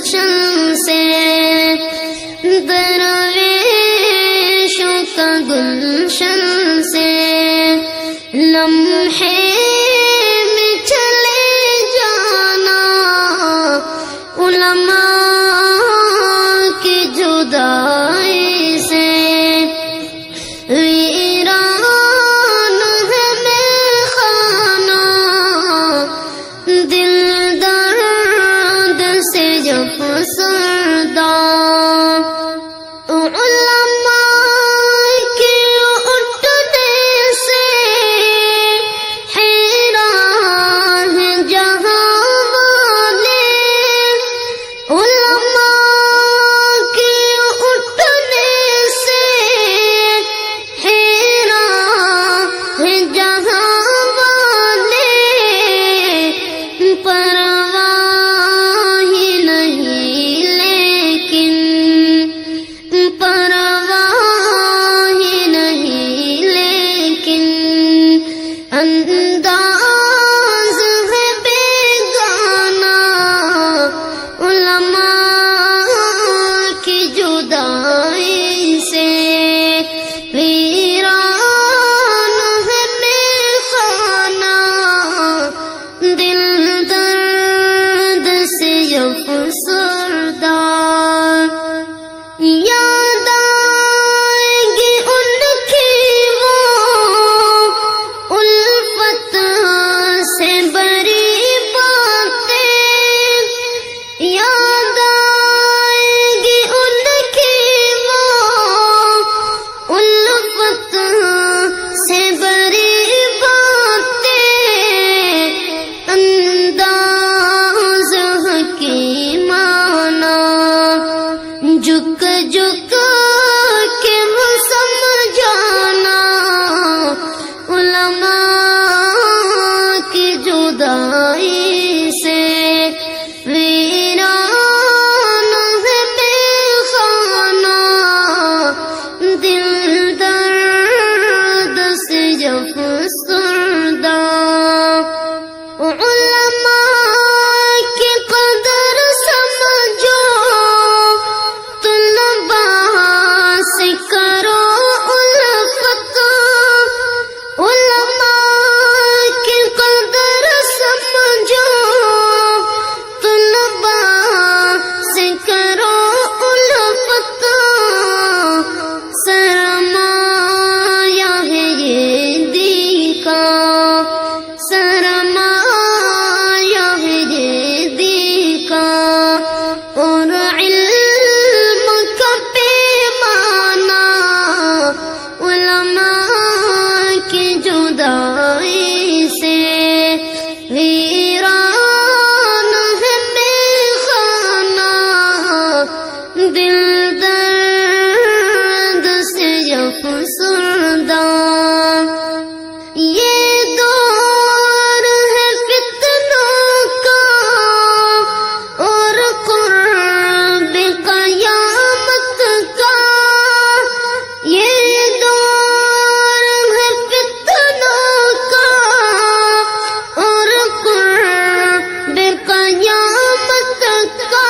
گلشن سے، درویشوں کا گلشن سے لمحے میں چلے جانا، علماء کی جدائی سے ویران ہے میخانہ، دل درد سے جب فسردہ، علماء کے اٹھنے سے حیران ہیں جہاں والے، علماء کے اٹھنے سے حیران ہیں جہاں والے، پرواہ ہی نہیں لیکن، پرواہ ہی نہیں لیکن، انداز ہے بیگانہ، علماء کی جدائی سے ویران ہے میخانہ، دل درد سے افسردہ، یاد آئیں گی ان کی وہ الفت سے بری باتیں، یاد آئیں گی ان کی وہ الفت سے بری باتیں، انداز حکیمانہ جھک جھک کے وہ سمجھانا، علماء کی جدائی سے ویران ہے میخانہ، دل درد سے جب فسردہ، علماء کی قدر سمجھو، طلباء سے کرو الفت، علماء کی قدر سمجھو، طلباء سے کرو الفت، سرمایہ ہے یہ دین کا، سرمایہ ہے یہ دین کا، اور علم کا پیمانہ، علماء کی جدائی سے ویران ہے میخانہ، دل درد سے افسردہ، یہ دور ہے فتنوں کا اور قرب قیامت کا، یہ دور ہے فتنوں کا اور قرب قیامت کا،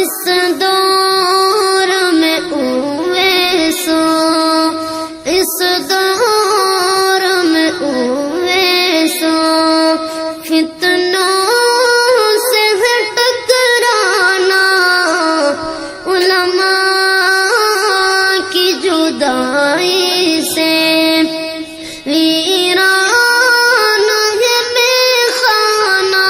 اس دور میں اویسو، اس دور میں اویسو، فتنوں سے ہے ٹکرانا، علماء کی جدائی سے ویران ہے میخانہ،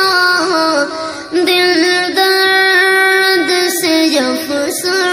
دل درد سے افسردہ۔